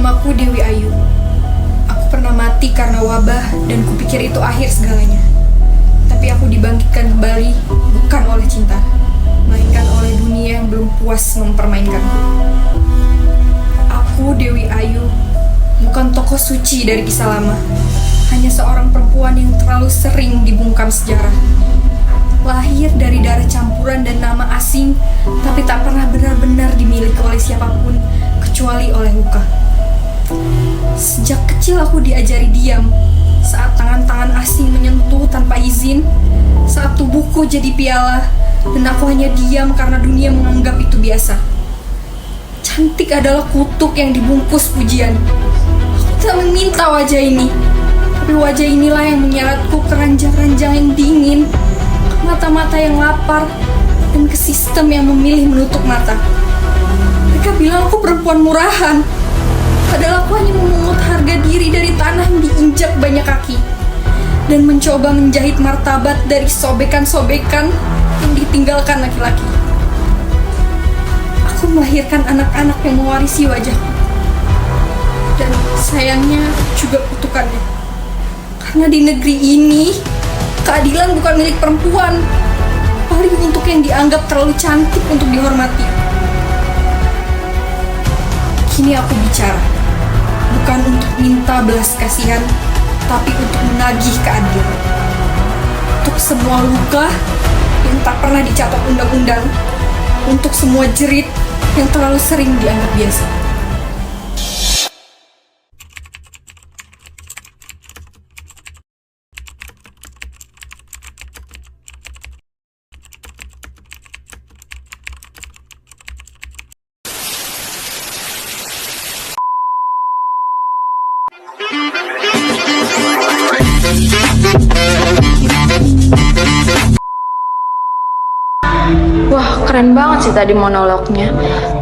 Namaku Dewi Ayu. Aku pernah mati karena wabah dan kupikir itu akhir segalanya. Tapi aku dibangkitkan kembali bukan oleh cinta, melainkan oleh dunia yang belum puas mempermainkanku. Aku Dewi Ayu, bukan tokoh suci dari kisah lama, hanya seorang perempuan yang terlalu sering dibungkam sejarah. Lahir dari darah campuran dan nama asing, tapi tak pernah benar-benar dimiliki oleh siapapun kecuali oleh luka. Sejak kecil aku diajari diam saat tangan-tangan asing menyentuh tanpa izin, saat tubuhku jadi piala dan aku hanya diam karena dunia menganggap itu biasa. Cantik adalah kutuk yang dibungkus pujian. Aku tak meminta wajah ini, tapi wajah inilah yang menyeretku ke ranjang-ranjang yang dingin, ke mata-mata yang lapar, dan ke sistem yang memilih menutup mata. Mereka bilang aku perempuan murahan, padahal aku hanya memungut harga diri dari tanah yang diinjak banyak kaki dan mencoba menjahit martabat dari sobekan-sobekan yang ditinggalkan laki-laki. Aku melahirkan anak-anak yang mewarisi wajahku, dan sayangnya juga kutukannya. Karena di negeri ini, keadilan bukan milik perempuan, paling untuk yang dianggap terlalu cantik untuk dihormati. Kini aku bicara, bukan untuk minta belas kasihan, tapi untuk menagih keadilan. Untuk semua luka yang tak pernah dicatat undang-undang, untuk semua jerit yang terlalu sering dianggap biasa. Wah, keren banget sih tadi monolognya.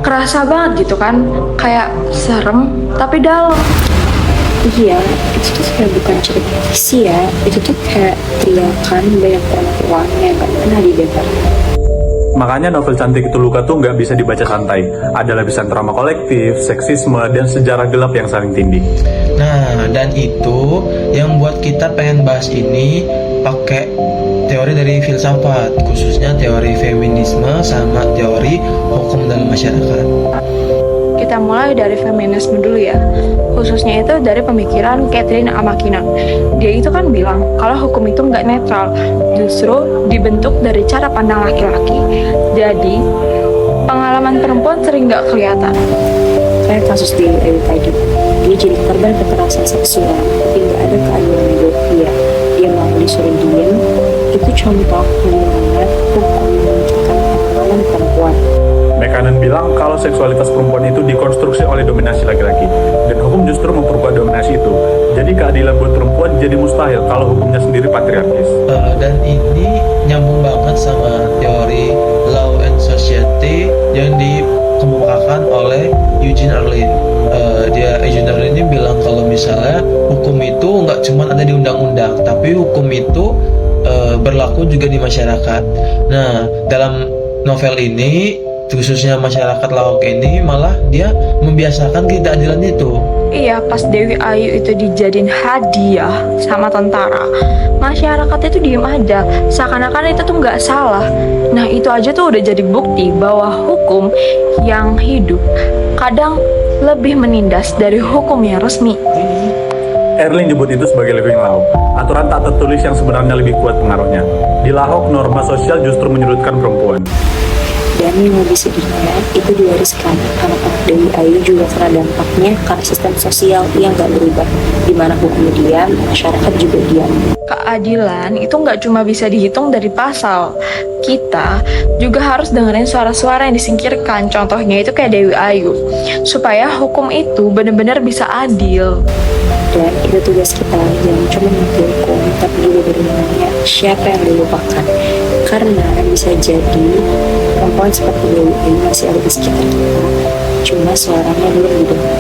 Kerasa banget gitu kan, kayak serem tapi dalam. Iya, itu tuh kayak bukan cerita fiksi ya. Itu tuh kayak teriakan banyak perempuan yang gak pernah didengar. Makanya novel Cantik Itu Luka tuh nggak bisa dibaca santai. Ada lapisan trauma kolektif, seksisme, dan sejarah gelap yang saling tindih. Nah, dan itu yang buat kita pengen bahas ini pakai teori dari filsafat, khususnya teori feminisme sama teori hukum dalam masyarakat. Kita mulai dari feminisme dulu ya, khususnya itu dari pemikiran Catherine Amakina. Dia itu kan bilang kalau hukum itu nggak netral, justru dibentuk dari cara pandang laki-laki. Jadi pengalaman perempuan sering nggak kelihatan. Kayak kasus di Ayu tadi, dia jadi korban kekerasan seksual, tapi nggak ada keadilan buat dia. Dia mau disuruh diam. Itu contoh bagaimana hukum menunjukkan pengalaman perempuan. McCannon bilang kalau seksualitas perempuan itu dikonstruksi oleh dominasi laki-laki, dan hukum justru memperkuat dominasi itu. Jadi keadilan buat perempuan jadi mustahil kalau hukumnya sendiri patriarkis. Dan ini nyambung banget sama teori law and society yang dikemukakan oleh Eugene Arlin. Eugene Arlin ini bilang kalau misalnya hukum itu nggak cuma ada di undang-undang, tapi hukum itu berlaku juga di masyarakat. Nah, dalam novel ini, khususnya masyarakat Lahok ini, malah dia membiasakan ketidakadilan itu. Iya, pas Dewi Ayu itu dijadiin hadiah sama tentara, masyarakat itu diem aja, seakan-akan itu tuh nggak salah. Nah, itu aja tuh udah jadi bukti bahwa hukum yang hidup kadang lebih menindas dari hukum yang resmi. Erling nyebut itu sebagai living law, aturan tak tertulis yang sebenarnya lebih kuat pengaruhnya. Di Lahok, norma sosial justru menyudutkan perempuan. Dan yang lebih sedihnya, itu diwariskan anak-anak Dewi Ayu juga karena dampaknya karena sistem sosial yang gak berubah, di mana hukum diam, masyarakat juga diam. Keadilan itu nggak cuma bisa dihitung dari pasal. Kita juga harus dengerin suara-suara yang disingkirkan, contohnya itu kayak Dewi Ayu, supaya hukum itu benar-benar bisa adil. Dan itu tugas kita, jangan cuma mengerti hukum, tapi juga bagaimana siapa yang dilupakan. Karena bisa jadi perempuan seperti Dewi Ayu masih ada di sekitar kita, cuma suaranya belum didengar.